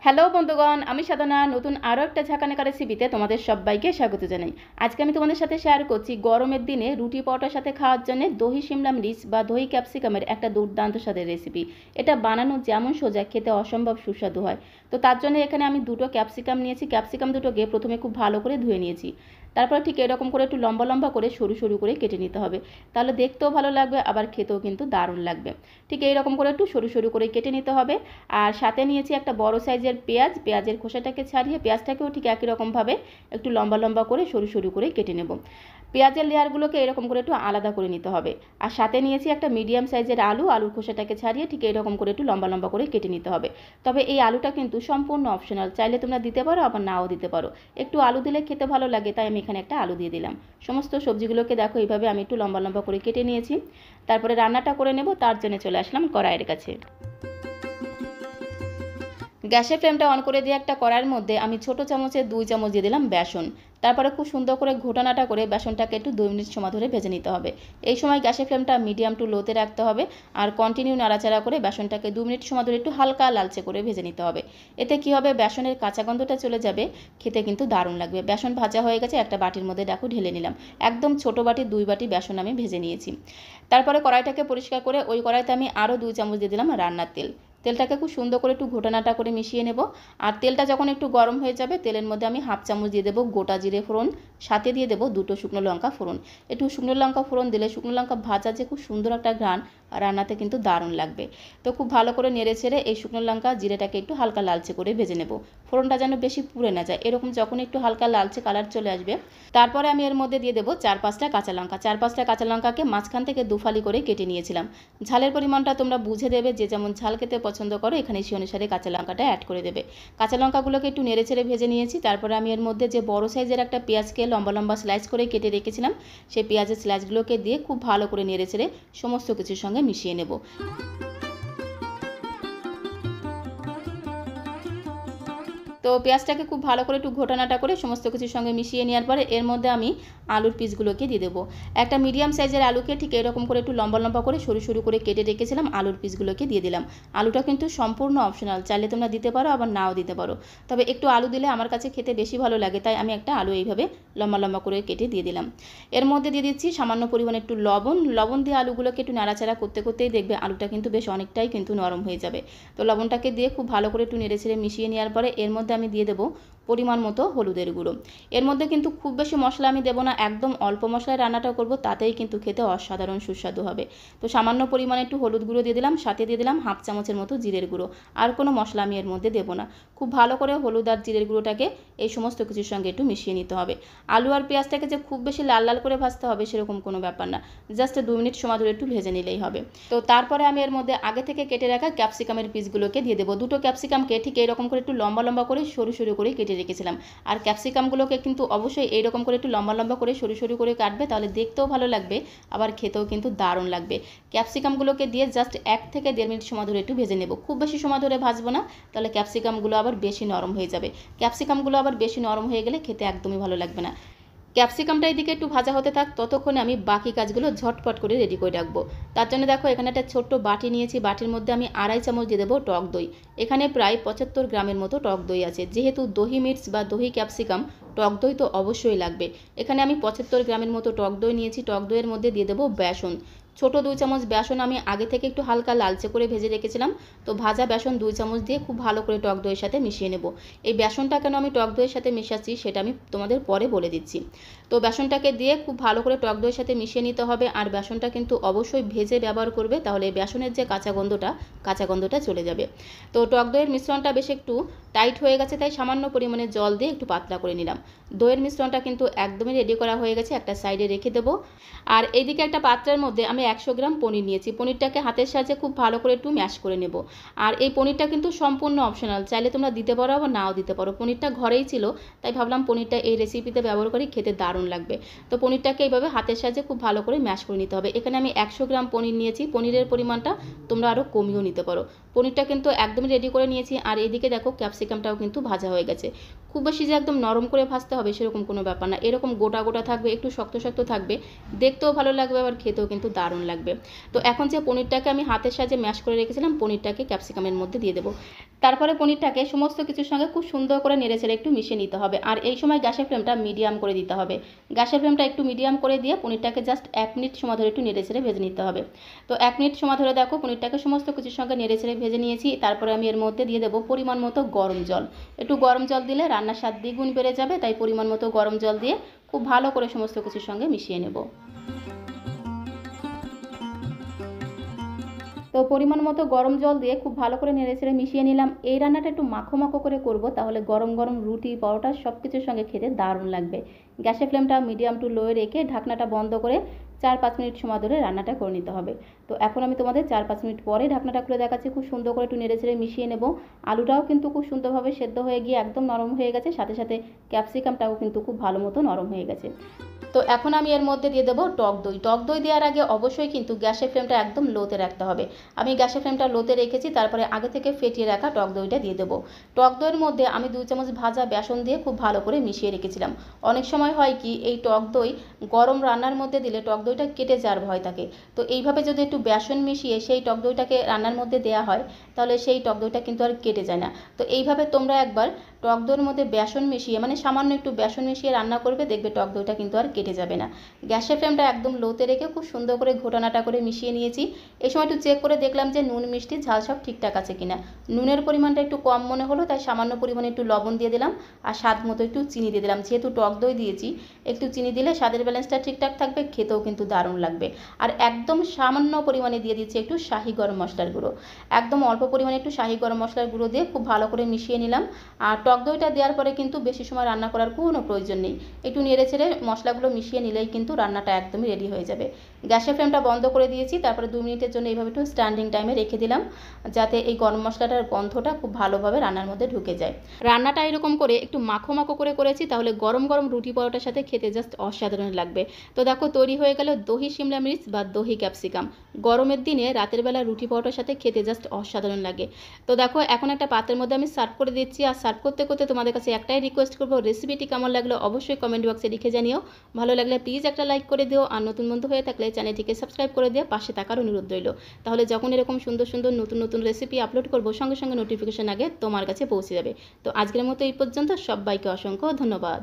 Hello বন্ধুগণ, আমি সাধনা নতুন আরও একটা ঝাঁকানাকা রেসিপিতে তোমাদের সবাইকে স্বাগত জানাই। আজকে আমি তোমাদের সাথে শেয়ার করছি গরমের দিনে রুটি পরোটার সাথে খাওয়ার জন্য দহি শিমলা মির্চ বা দহি ক্যাপসিকামের একটা দুর্দান্ত স্বাদের রেসিপি। এটা বানানো যেমন সোজা, খেতে অসম্ভব সুস্বাদু হয়। তো তার জন্য এখানে আমি দুটো ক্যাপসিকাম নিয়েছি। ক্যাপসিকাম দুটোকে প্রথমে খুব ভালো করে ধুয়ে নিয়েছি। তারপর ঠিক এরকম করে একটু লম্বা লম্বা করে সরু সরু করে কেটে নিতে হবে, তাহলে দেখতেও ভালো লাগবে, আবার খেতেও কিন্তু দারুণ লাগবে। ঠিক এইরকম করে একটু সরু সরু করে কেটে নিতে হবে। আর সাথে নিয়েছি একটা বড় সাইজের পেঁয়াজ। পেঁয়াজের খোসাটাকে ছাড়িয়ে পেঁয়াজটাকেও ঠিক একই রকমভাবে একটু লম্বা লম্বা করে সরু সরু করে কেটে নেব। পেঁয়াজের লেয়ারগুলোকে এরকম করে একটু আলাদা করে নিতে হবে। আর সাথে নিয়েছি একটা মিডিয়াম সাইজের আলুর খোসাটাকে ছাড়িয়ে ঠিক এরকম করে একটু লম্বা লম্বা করে কেটে নিতে হবে। তবে এই আলুটা কিন্তু সম্পূর্ণ অপশনাল, চাইলে তোমরা দিতে পারো, আবার নাও দিতে পারো। একটু আলু দিলে খেতে ভালো লাগে, তাই আমি এখানে একটা আলু দিয়ে দিলাম। সমস্ত সবজিগুলোকে দেখো এইভাবে আমি একটু লম্বা লম্বা করে কেটে নিয়েছি। তারপরে রান্নাটা করে নেব, তার জন্য চলে আসলাম কড়াইয়ের কাছে। গ্যাসের ফ্লেমটা অন করে দিয়ে একটা কড়াইয়ের মধ্যে আমি ছোট চামচে 2 চামচ দিয়ে দিলাম বেসন। তারপরে খুব সুন্দর করে ঘোটানাটা করে বেসনটাকে একটু 2 মিনিট সময় ধরে ভেজে নিতে হবে। এই সময় গ্যাসের ফ্লেমটা মিডিয়াম টু লোতে রাখতে হবে, আর কন্টিনিউ নাড়াচাড়া করে বেসনটাকে 2 মিনিট সময় ধরে একটু হালকা লালচে করে ভেজে নিতে হবে। এতে কি হবে, বেসনের কাঁচা গন্ধটা চলে যাবে, খেতে কিন্তু দারুণ লাগবে। বেসন ভাজা হয়ে গেছে, একটা বাটির মধ্যে দেখো ঢেলে নিলাম। একদম ছোট বাটি 2 বাটি বেসন আমি ভেজে নিয়েছি। তারপরে কড়াইটাকে পরিষ্কার করে ওই কড়াইতে আমি আরও 2 চামচ দিয়ে দিলাম রান্নার তেল। তেলটাকে খুব সুন্দর করে একটু ঘোটানাটা করে মিশিয়ে নেব। আর তেলটা যখন একটু গরম হয়ে যাবে, তেলের মধ্যে আমি 1/2 চামচ দিয়ে দেবো গোটা জিরে ফোড়ন, সাথে দিয়ে দেবো 2টো শুকনো লঙ্কা ফোড়ন। একটু শুকনো লঙ্কা ফোড়ন দিলে শুকনো লঙ্কা ভাজা যে খুব সুন্দর একটা ঘ্রাণ, রান্নাতে কিন্তু দারুণ লাগবে। তো খুব ভালো করে নেড়ে ছেড়ে এই শুকনো লঙ্কা জিরেটাকে একটু হালকা লালচে করে ভেজে নেব। ফোড়নটা যেন বেশি পুড়ে না যায়, এরকম যখন একটু হালকা লালচে কালার চলে আসবে, তারপরে আমি এর মধ্যে দিয়ে দেবো 4-5টা কাঁচা লঙ্কা। 4-5টা কাঁচা লঙ্কাকে মাঝখান থেকে দুফালি করে কেটে নিয়েছিলাম। ঝালের পরিমাণটা তোমরা বুঝে দেবে, যে যেমন ঝাল খেতে পছন্দ করো এখানে সেই অনুসারে কাঁচা লঙ্কাটা অ্যাড করে দেবে। কাঁচা লঙ্কাগুলোকে একটু নেড়ে ছেড়ে ভেজে নিয়েছি। তারপরে আমি এর মধ্যে যে বড় সাইজের একটা পেঁয়াজকে লম্বা লম্বা স্লাইস করে কেটে রেখেছিলাম, সেই পেঁয়াজের স্লাইসগুলোকে দিয়ে খুব ভালো করে নেড়ে ছেড়ে সমস্ত কিছুর সঙ্গে মিশিয়ে নেব। তো পেঁয়াজটাকে খুব ভালো করে একটু ঘোটানাটা করে সমস্ত কিছুর সঙ্গে মিশিয়ে নেওয়ার পরে এর মধ্যে আমি আলুর পিসগুলোকে দিয়ে দেবো। একটা মিডিয়াম সাইজের আলুকে ঠিক এরকম করে একটু লম্বা লম্বা করে সরু সরু করে কেটে রেখেছিলাম, আলুর পিসগুলোকে দিয়ে দিলাম। আলুটা কিন্তু সম্পূর্ণ অপশনাল, চাইলে তোমরা দিতে পারো, আবার নাও দিতে পারো। তবে একটু আলু দিলে আমার কাছে খেতে বেশি ভালো লাগে, তাই আমি একটা আলু এইভাবে লম্বা লম্বা করে কেটে দিয়ে দিলাম। এর মধ্যে দিয়ে দিচ্ছি সামান্য পরিমাণে একটু লবণ দিয়ে আলুগুলোকে একটু নাড়াচাড়া করতে করতেই দেখবে আলুটা কিন্তু বেশ অনেকটাই কিন্তু নরম হয়ে যাবে। তো লবণটাকে দিয়ে খুব ভালো করে একটু নেড়ে ছেড়ে মিশিয়ে নেওয়ার পরে এর মধ্যে আমি দিয়ে দেবো পরিমাণ মতো হলুদের গুঁড়ো। এর মধ্যে কিন্তু খুব বেশি মশলা আমি দেবো না, একদম অল্প মশলায় রান্নাটা করব, তাতেই কিন্তু খেতে অসাধারণ সুস্বাদু হবে। তো সামান্য পরিমাণে একটু হলুদ গুঁড়ো দিয়ে দিলাম, সাথে দিয়ে দিলাম 1/2 চামচের মতো জিরের গুঁড়ো। আর কোনো মশলা আমি এর মধ্যে দেবো না। খুব ভালো করে হলুদ আর জিরের গুঁড়োটাকে এই সমস্ত কিছুর সঙ্গে একটু মিশিয়ে নিতে হবে। আলু আর পেঁয়াজটাকে যে খুব বেশি লাল লাল করে ভাজতে হবে সেরকম কোনো ব্যাপার না, জাস্ট 2 মিনিট সময় ধরে একটু ভেজে নিলেই হবে। তো তারপরে আমি এর মধ্যে আগে থেকে কেটে রাখা ক্যাপসিকামের পিসগুলোকে দিয়ে দেবো। দুটো ক্যাপসিকামকে ঠিক এইরকম করে একটু লম্বা লম্বা করে সরু সরু করে কেটে রেখেছিলাম। আর ক্যাপসিকামগুলোকে কিন্তু অবশ্যই এইরকম করে একটু লম্বা লম্বা করে সরু সরু করে কাটবে, তাহলে দেখতেও ভালো লাগবে, আবার খেতেও কিন্তু দারুণ লাগবে। ক্যাপসিকামগুলোকে দিয়ে জাস্ট 1 থেকে 1.5 মিনিট সময় ধরে একটু ভেজে নেব। খুব বেশি সময় ধরে ভাজবো না, তাহলে ক্যাপসিকামগুলো আবার বেশি নরম হয়ে যাবে। ক্যাপসিকামগুলো আবার বেশি নরম হয়ে গেলে খেতে একদমই ভালো লাগবে না। ক্যাপসিকামটা এদিকে একটু ভাজা হতে থাক, ততক্ষণে আমি বাকি কাজগুলো ঝটপট করে রেডি করে রাখবো। তার জন্য দেখো এখানে একটা ছোট্ট বাটি নিয়েছি, বাটির মধ্যে আমি 2.5 চামচ দিয়ে দেবো টক দই। এখানে প্রায় 75 গ্রামের মতো টক দই আছে। যেহেতু দহি মির্চ বা দহি ক্যাপসিকাম, টক দই তো অবশ্যই লাগবে। এখানে আমি 75 গ্রামের মতো টক দই নিয়েছি। টক দইয়ের মধ্যে দিয়ে দেবো বেসন। ছোট 2 চামচ বেসন আমি আগে থেকে একটু হালকা লালচে করে ভেজে রেখেছিলাম। তো ভাজা বেসন 2 চামচ দিয়ে খুব ভালো করে টক দইয়ের সাথে মিশিয়ে নেব। এই বেসনটা কেন আমি টক দইয়ের সাথে মেশাচ্ছি সেটা আমি তোমাদের পরে বলে দিচ্ছি। তো বেসনটাকে দিয়ে খুব ভালো করে টক দইয়ের সাথে মিশিয়ে নিতে হবে। আর বেসনটা কিন্তু অবশ্যই ভেজে ব্যবহার করবে, তাহলে বেসনের যে কাঁচা গন্ধটা চলে যাবে। তো টক দইয়ের মিশ্রণটা বেশ একটু টাইট হয়ে গেছে, তাই সামান্য পরিমাণে জল দিয়ে একটু পাতলা করে নিলাম। দইয়ের মিশ্রণটা কিন্তু একদমই রেডি করা হয়ে গেছে, একটা সাইডে রেখে দেবো। আর এইদিকে একটা পাত্রের মধ্যে আমি 100 গ্রাম পনির নিয়েছি। পনিরটাকে হাতের সাহায্যে খুব ভালো করে একটু ম্যাশ করে নেব। আর এই পনিরটা কিন্তু সম্পূর্ণ অপশনাল, চাইলে তোমরা দিতে পারো আবার নাও দিতে পারো। পনিরটা ঘরেই ছিল, তাই ভাবলাম পনিরটা এই রেসিপিতে ব্যবহার করি, খেতে দারুণ লাগবে। তো পনিরটাকে এইভাবে হাতের সাহায্যে খুব ভালো করে ম্যাশ করে নিতে হবে। এখানে আমি 100 গ্রাম পনির নিয়েছি, পনিরের পরিমাণটা তোমরা আরও কমিয়েও নিতে পারো। পনিরটা কিন্তু একদমই রেডি করে নিয়েছি। আর এদিকে দেখো ক্যাপসিকামটাও কিন্তু ভাজা হয়ে গেছে। খুব বেশি যে একদম নরম করে ভাজতে হবে সেরকম কোনো ব্যাপার না, এরকম গোটা গোটা থাকবে, একটু শক্ত শক্ত থাকবে, দেখতেও ভালো লাগবে, আবার খেতেও কিন্তু দারুণ দারুণ লাগবে। তো এখন যে পনিরটাকে আমি হাতের সাহায্যে ম্যাশ করে রেখেছিলাম, পনিরটাকে ক্যাপসিকামের মধ্যে দিয়ে দেবো। তারপরে পনিরটাকে সমস্ত কিছুর সঙ্গে খুব সুন্দর করে নেড়েচেড়ে একটু মিশিয়ে নিতে হবে। আর এই সময় গ্যাসের ফ্লেমটা মিডিয়াম করে দিতে হবে। গ্যাসের ফ্লেমটা একটু মিডিয়াম করে দিয়ে পনিরটাকে জাস্ট 1 মিনিট সময় ধরে একটু নেড়েচেড়ে ভেজে নিতে হবে। তো 1 মিনিট সময় ধরে দেখো পনিরটাকে সমস্ত কিছুর সঙ্গে নেড়েচেড়ে ভেজে নিয়েছি। তারপরে আমি এর মধ্যে দিয়ে দেবো পরিমাণ মতো গরম জল। একটু গরম জল দিলে রান্নার স্বাদ দ্বিগুণ বেড়ে যাবে, তাই পরিমাণ মতো গরম জল দিয়ে খুব ভালো করে সমস্ত কিছুর সঙ্গে মিশিয়ে নেব। তো পরিমাণ মতো গরম জল দিয়ে খুব ভালো করে নেড়েচেড়ে মিশিয়ে নিলাম। এই রান্নাটা একটু মাখো মাখো করে করব, তাহলে গরম গরম রুটি পরোটা সব কিছুর সঙ্গে খেতে দারুণ লাগবে। গ্যাসের ফ্লেমটা মিডিয়াম টু লোয়ে রেখে ঢাকনাটা বন্ধ করে 4-5 মিনিট সময় ধরে রান্নাটা করে নিতে হবে। তো এখন আমি তোমাদের 4-5 মিনিট পরে ঢাকনাটা খুলে দেখাচ্ছি। খুব সুন্দর করে একটু নেড়েচেড়ে মিশিয়ে নেব। আলুটাও কিন্তু খুব সুন্দরভাবে সেদ্ধ হয়ে গিয়ে একদম নরম হয়ে গেছে, সাথে সাথে ক্যাপসিকামটাও কিন্তু খুব ভালো মতো নরম হয়ে গেছে। তো এখন আমি এর মধ্যে দিয়ে দেবো টক দই। টক দই দেওয়ার আগে অবশ্যই কিন্তু গ্যাসের ফ্লেমটা একদম লোতে রাখতে হবে। আমি গ্যাসের ফ্লেমটা লোতে রেখেছি, তারপরে আগে থেকে ফেটিয়ে রাখা টক দইটা দিয়ে দেবো। টক দইয়ের মধ্যে আমি 2 চামচ ভাজা বেসন দিয়ে খুব ভালো করে মিশিয়ে রেখেছিলাম। অনেক সময় হয় কি, এই টক দই গরম রান্নার মধ্যে দিলে টক দইটা কেটে যাওয়ার ভয় থাকে। তো এইভাবে যদি একটু বেসন মিশিয়ে সেই টক দইটাকে রান্নার মধ্যে দেওয়া হয়, তাহলে সেই টক দইটা কিন্তু আর কেটে যায় না। তো এইভাবে তোমরা একবার টক দইয়ের মধ্যে বেসন মিশিয়ে, মানে সামান্য একটু বেসন মিশিয়ে রান্না করবে, দেখবে টক দইটা কিন্তু আর কেটে যাবে না। গ্যাসের ফ্লেমটা একদম লোতে রেখে খুব সুন্দর করে ঘোটানাটা করে মিশিয়ে নিয়েছি। এই সময় একটু চেক করে দেখলাম যে নুন মিষ্টি ঝাল সব ঠিকঠাক আছে কিনা। নুনের পরিমাণটা একটু কম মনে হলো, তাই সামান্য পরিমাণে একটু লবণ দিয়ে দিলাম আর স্বাদ মতো একটু চিনি দিয়ে দিলাম। যেহেতু টক দই দিয়েছি, একটু চিনি দিলে স্বাদের ব্যালেন্সটা ঠিকঠাক থাকবে, খেতেও কিন্তু দারুণ লাগবে। আর একদম সামান্য পরিমাণে দিয়ে দিচ্ছি একটু শাহি গরম মশলার গুঁড়ো। একদম অল্প পরিমাণে একটু শাহি গরম মশলার গুঁড়ো দিয়ে খুব ভালো করে মিশিয়ে নিলাম। আর টক দইটা দেওয়ার পরে কিন্তু বেশি সময় রান্না করার কোনো প্রয়োজন নেই। একটু নেড়েচেড়ে মশলাগুলো মিশিয়ে নিলেই কিন্তু রান্নাটা একদমই রেডি হয়ে যাবে। গ্যাসের ফ্লেমটা বন্ধ করে দিয়েছি, তারপরে 2 মিনিটের জন্য এইভাবে একটু স্ট্যান্ডিং টাইমে রেখে দিলাম, যাতে এই গরম মশলাটার গন্ধটা খুব ভালোভাবে রান্নার মধ্যে ঢুকে যায়। রান্নাটা এরকম করে একটু মাখো মাখো করে করেছি, তাহলে গরম গরম রুটি পরোটার সাথে খেতে জাস্ট অসাধারণ লাগবে। তো দেখো তৈরি হয়ে গেল দহি শিমলা মির্চ বা দহি ক্যাপসিকাম। গরমের দিনে রাতের বেলা রুটি পরোটার সাথে খেতে জাস্ট অসাধারণ লাগে। তো দেখো এখন একটা পাত্রের মধ্যে আমি সার্ভ করে দিচ্ছি। আর সার্ভ করতে করতে তোমাদের কাছে একটাই রিকোয়েস্ট করবো, রেসিপিটি কেমন লাগলো অবশ্যই কমেন্ট বক্সে লিখে জানিও। ভালো লাগলে প্লিজ একটা লাইক করে দিও, আর নতুন বন্ধু হয়ে থাকলে চ্যানেলটিকে সাবস্ক্রাইব করে দিয়ে পাশে থাকার অনুরোধ রইল। তাহলে যখন এরকম সুন্দর সুন্দর নতুন নতুন রেসিপি আপলোড করবো, সঙ্গে সঙ্গে নোটিফিকেশন আগে তোমার কাছে পৌঁছে যাবে। তো আজকের মতো এই পর্যন্ত, সবাইকে অসংখ্য ধন্যবাদ।